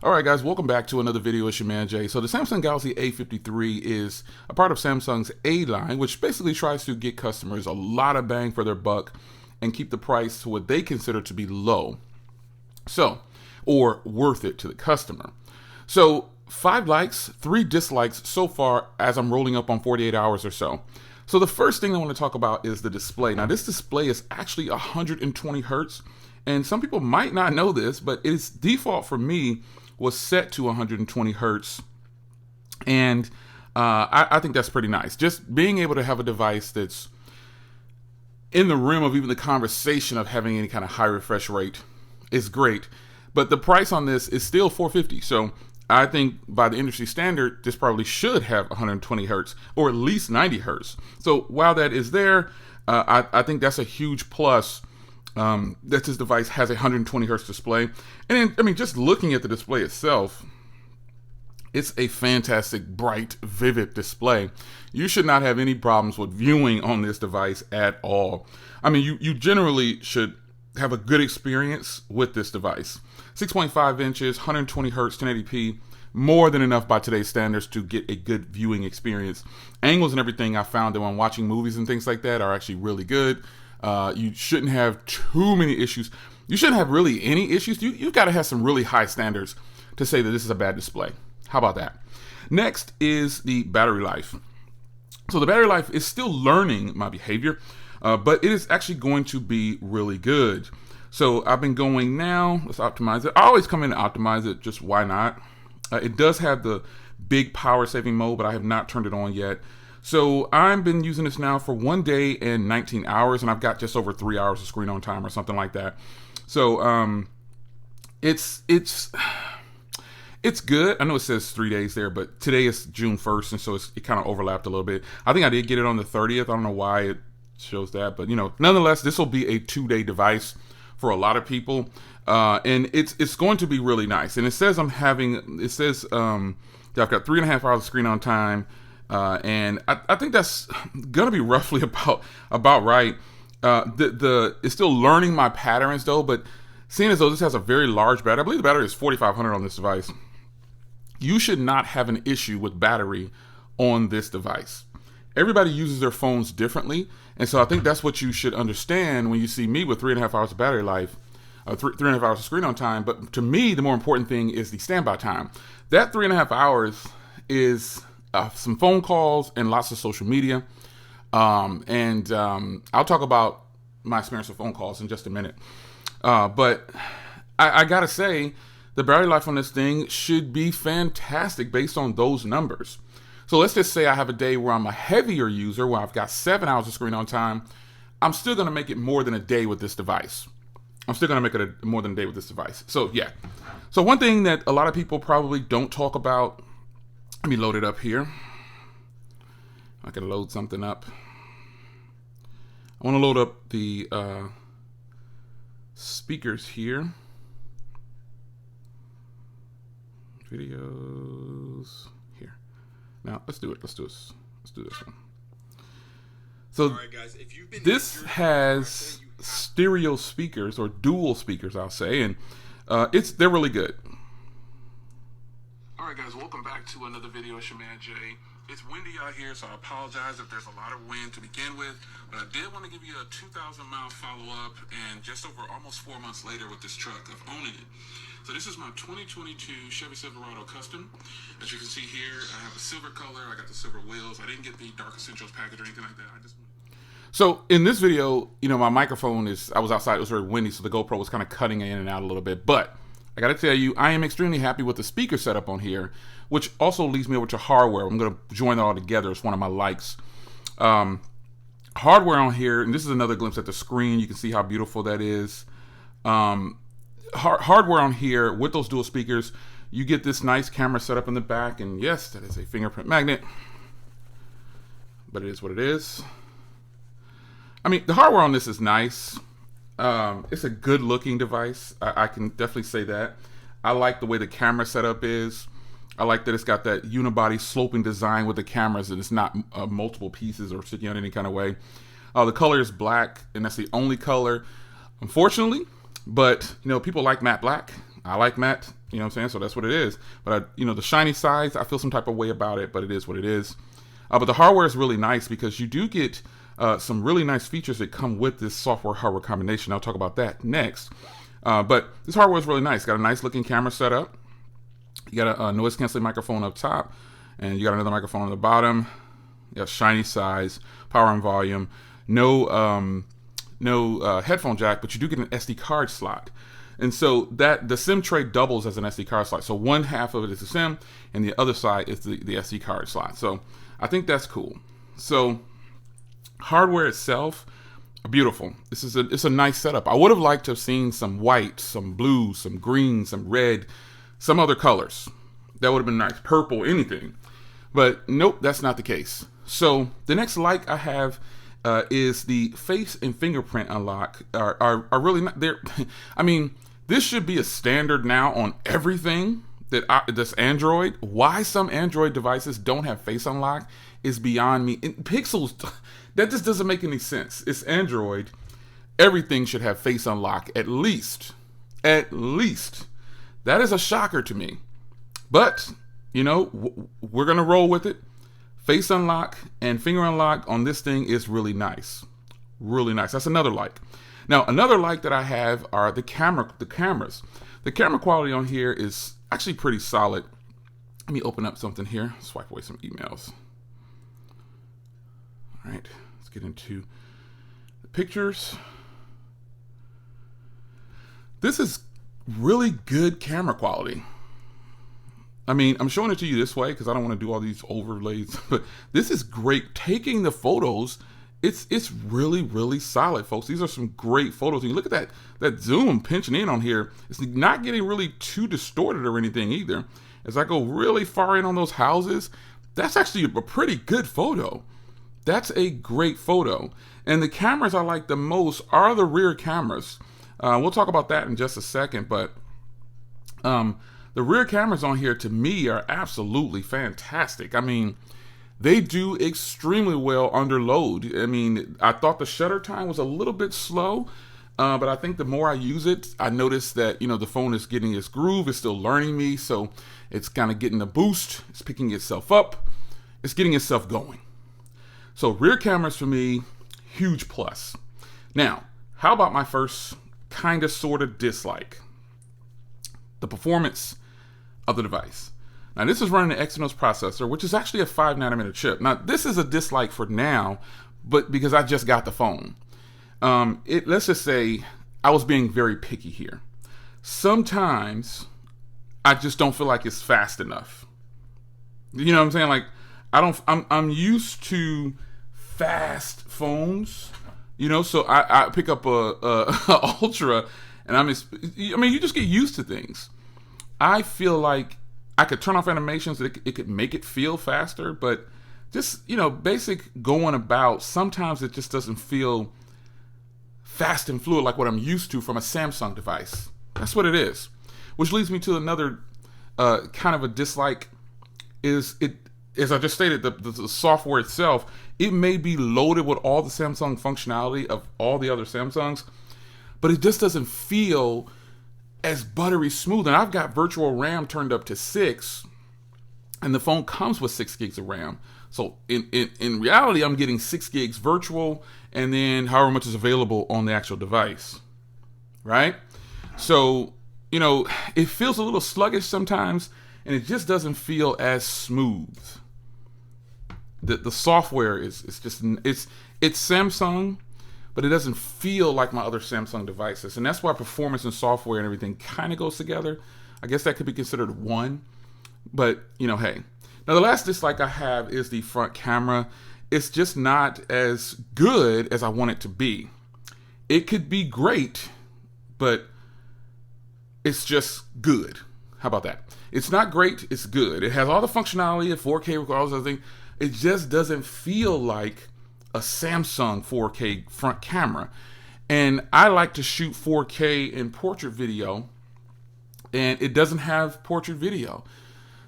All right, guys, welcome back to another video. It's your man Jay. So the Samsung Galaxy A53 is a part of Samsung's A line, which basically tries to get customers a lot of bang for their buck and keep the price to what they consider to be low, or worth it to the customer. So 5 likes, 3 dislikes so far as I'm rolling up on 48 hours or so. So the first thing I want to talk about is the display. Now this display is actually 120 hertz, and some people might not know this, but its default for me was set to 120 hertz, and I think that's pretty nice. Just being able to have a device that's in the rim of even the conversation of having any kind of high refresh rate is great. But the price on this is still $450, so I think by the industry standard, this probably should have 120 hertz or at least 90 hertz. So while that is there, I think that's a huge plus. That this device has a 120 hertz display. And then, I mean, just looking at the display itself, it's a fantastic, bright, vivid display. You should not have any problems with viewing on this device at all. I mean, you generally should have a good experience with this device. 6.5 inches, 120 hertz, 1080p, more than enough by today's standards to get a good viewing experience. Angles and everything, I found that when watching movies and things like that are actually really good. You shouldn't have too many issues. You shouldn't have really any issues. You've got to have some really high standards to say that this is a bad display. How about that? Next is the battery life. So the battery life is still learning my behavior, but it is actually going to be really good. So I've been going now. Let's optimize it. I always come in and optimize it. Just why not? It does have the big power saving mode, but I have not turned it on yet. So I've been using this now for 1 day and 19 hours, and I've got just over 3 hours of screen on time or something like that. So it's good. I know it says 3 days there, but today is June 1st, and so it kind of overlapped a little bit. I think I did get it on the 30th. I don't know why it shows that, but nonetheless, this will be a 2-day device for a lot of people, and it's going to be really nice. And it says that I've got 3.5 hours of screen on time. And I think that's gonna be roughly about right. It's still learning my patterns though, but seeing as though this has a very large battery, I believe the battery is 4,500 on this device. You should not have an issue with battery on this device. Everybody uses their phones differently, and so I think that's what you should understand when you see me with 3.5 hours of battery life, 3.5 hours of screen on time. But to me, the more important thing is the standby time. That 3.5 hours is some phone calls and lots of social media. I'll talk about my experience with phone calls in just a minute. But I gotta say, the battery life on this thing should be fantastic based on those numbers. So let's just say I have a day where I'm a heavier user, where I've got 7 hours of screen on time. I'm still gonna make it more than a day with this device. More than a day with this device. So yeah. So one thing that a lot of people probably don't talk about, let me load it up here. I can load something up. I want to load up the speakers here. Videos here. Now let's do it. Let's do this one. So all right, guys, if you've been this has stereo speakers, or dual speakers, I'll say, and they're really good. Alright guys, welcome back to another video. It's your man Jay. It's windy out here, so I apologize if there's a lot of wind to begin with, but I did want to give you a 2,000-mile follow-up, and just over almost 4 months later with this truck of owning it. So this is my 2022 Chevy Silverado Custom. As you can see here, I have a silver color. I got the silver wheels. I didn't get the Dark Essentials package or anything like that. So in this video, my microphone I was outside, it was very windy, so the GoPro was kind of cutting in and out a little bit, but I gotta tell you, I am extremely happy with the speaker setup on here, which also leads me over to hardware. I'm gonna join it all together. It's one of my likes. Hardware on here, and this is another glimpse at the screen. You can see how beautiful that is. Hardware on here with those dual speakers, you get this nice camera setup in the back, and yes, that is a fingerprint magnet, but it is what it is. I mean, the hardware on this is nice. It's a good looking device. I can definitely say that. I like the way the camera setup is. I like that it's got that unibody sloping design with the cameras, and it's not multiple pieces or sticking out any kind of way. The color is black, and that's the only color, unfortunately. But people like matte black, I like matte, you know what I'm saying? So that's what it is. But the shiny sides, I feel some type of way about it, but it is what it is. But the hardware is really nice because you do get some really nice features that come with this software-hardware combination. I'll talk about that next. But this hardware is really nice. Got a nice looking camera setup. You got a noise canceling microphone up top, and you got another microphone on the bottom. You got shiny size, power and volume. No headphone jack, but you do get an SD card slot. And so the SIM tray doubles as an SD card slot. So one half of it is the SIM, and the other side is the SD card slot. So I think that's cool. So hardware itself, beautiful. It's a nice setup. I would have liked to have seen some white, some blue, some green, some red, some other colors. That would have been nice. Purple, anything. But nope, that's not the case. So the next like I have is the face and fingerprint unlock are really not there. I mean, this should be a standard now on everything that's Android. Why some Android devices don't have face unlock is beyond me. Pixels, that just doesn't make any sense. It's Android. Everything should have face unlock at least. At least. That is a shocker to me. But, we're going to roll with it. Face unlock and finger unlock on this thing is really nice. Really nice. That's another like. Now, another like that I have are the cameras. The camera quality on here is actually pretty solid. Let me open up something here. Swipe away some emails. All right, let's get into the pictures. This is really good camera quality. I mean, I'm showing it to you this way because I don't want to do all these overlays, but this is great. Taking the photos, it's really, really solid, folks. These are some great photos. And you look at that zoom pinching in on here. It's not getting really too distorted or anything either. As I go really far in on those houses, that's actually a pretty good photo. That's a great photo. And the cameras I like the most are the rear cameras. We'll talk about that in just a second, but the rear cameras on here to me are absolutely fantastic. I mean, they do extremely well under load. I mean, I thought the shutter time was a little bit slow, but I think the more I use it, I notice that, the phone is getting its groove. It's still learning me, so it's kind of getting a boost. It's picking itself up. It's getting itself going. So rear cameras for me, huge plus. Now, how about my first kind of sort of dislike? The performance of the device. Now, this is running an Exynos processor, which is actually a 5nm chip. Now, this is a dislike for now, but because I just got the phone. Let's just say I was being very picky here. Sometimes I just don't feel like it's fast enough. You know what I'm saying? Like, I'm used to fast phones, so I pick up a Ultra, and you just get used to things. I feel like I could turn off animations that it could make it feel faster, but just, basic going about, sometimes it just doesn't feel fast and fluid like what I'm used to from a Samsung device. That's what it is. Which leads me to another kind of a dislike is it, as I just stated, the software itself, it may be loaded with all the Samsung functionality of all the other Samsungs, but it just doesn't feel as buttery smooth. And I've got virtual RAM turned up to 6, and the phone comes with 6 gigs of RAM. So in reality, I'm getting 6 gigs virtual, and then however much is available on the actual device, right? So, it feels a little sluggish sometimes, and it just doesn't feel as smooth. The software is just, it's Samsung, but it doesn't feel like my other Samsung devices. And that's why performance and software and everything kind of goes together. I guess that could be considered one, but hey. Now the last dislike I have is the front camera. It's just not as good as I want it to be. It could be great, but it's just good. How about that? It's not great, it's good. It has all the functionality of 4K, all those other things. It just doesn't feel like a Samsung 4K front camera. And I like to shoot 4K in portrait video, and it doesn't have portrait video.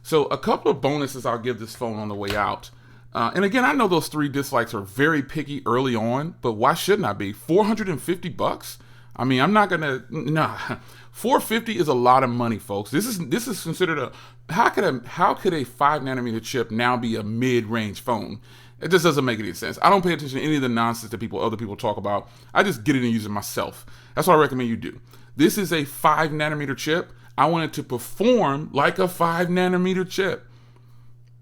So a couple of bonuses I'll give this phone on the way out. And again, I know those 3 dislikes are very picky early on, but why shouldn't I be? $450? I mean, I'm not gonna, nah. 450 is a lot of money, folks. This is considered a, how could a 5 nanometer chip now be a mid-range phone? It just doesn't make any sense. I don't pay attention to any of the nonsense that other people talk about. I just get it and use it myself. That's what I recommend you do. This is a 5 nanometer chip. I want it to perform like a 5 nanometer chip.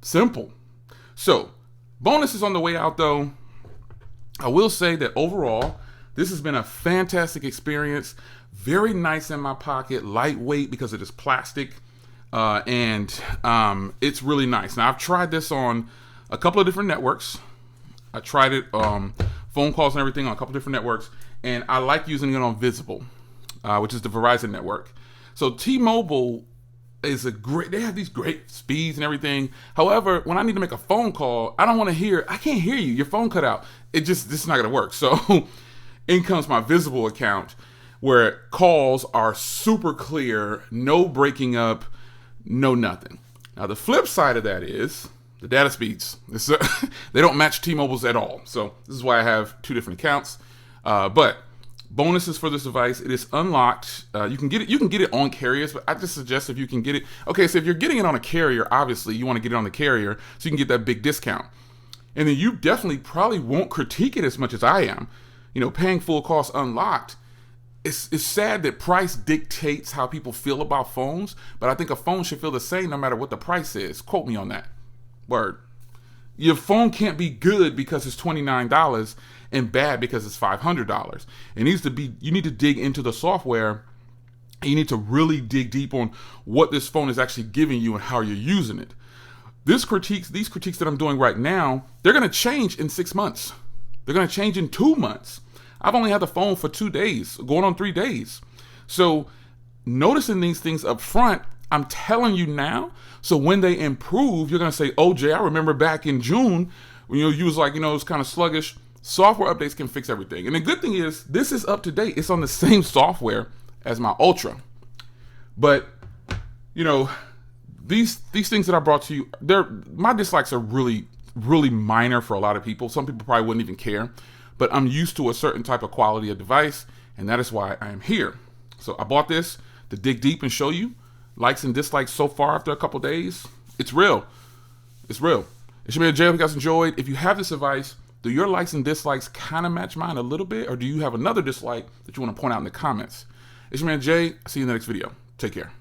Simple. So, bonuses on the way out though. I will say that overall, this has been a fantastic experience. Very nice in my pocket, lightweight because it is plastic, and it's really nice. Now, I've tried this on a couple of different networks. I tried it, phone calls and everything on a couple different networks, and I like using it on Fezibo, which is the Verizon network. So T-Mobile is they have these great speeds and everything. However, when I need to make a phone call, I can't hear you. Your phone cut out. This is not gonna work. So in comes my Fezibo account where calls are super clear, no breaking up, no nothing. Now the flip side of that is the data speeds. They don't match T-Mobile's at all. So this is why I have 2 different accounts. But bonuses for this device, it is unlocked. You can get it on carriers, but I just suggest if you can get it. Okay, so if you're getting it on a carrier, obviously you want to get it on the carrier so you can get that big discount. And then you definitely probably won't critique it as much as I am. You know, paying full cost unlocked. It's sad that price dictates how people feel about phones, but I think a phone should feel the same no matter what the price is. Quote me on that. Word. Your phone can't be good because it's $29 and bad because it's $500. It needs to be, you need to dig into the software, and you need to really dig deep on what this phone is actually giving you and how you're using it. These critiques that I'm doing right now, they're going to change in 6 months. They're going to change in 2 months. I've only had the phone for 2 days, going on 3 days. So noticing these things up front, I'm telling you now, so when they improve, you're going to say, oh, Jay, I remember back in June when you was like, it's kind of sluggish. Software updates can fix everything. And the good thing is, this is up to date. It's on the same software as my Ultra. But, these things that I brought to you, my dislikes are really, really minor for a lot of people. Some people probably wouldn't even care. But I'm used to a certain type of quality of device, and that is why I am here. So I bought this to dig deep and show you likes and dislikes so far after a couple days. It's real. It's real. It's your man Jay. Hope you guys enjoyed. If you have this device, do your likes and dislikes kind of match mine a little bit, or do you have another dislike that you want to point out in the comments? It's your man Jay. I'll see you in the next video. Take care.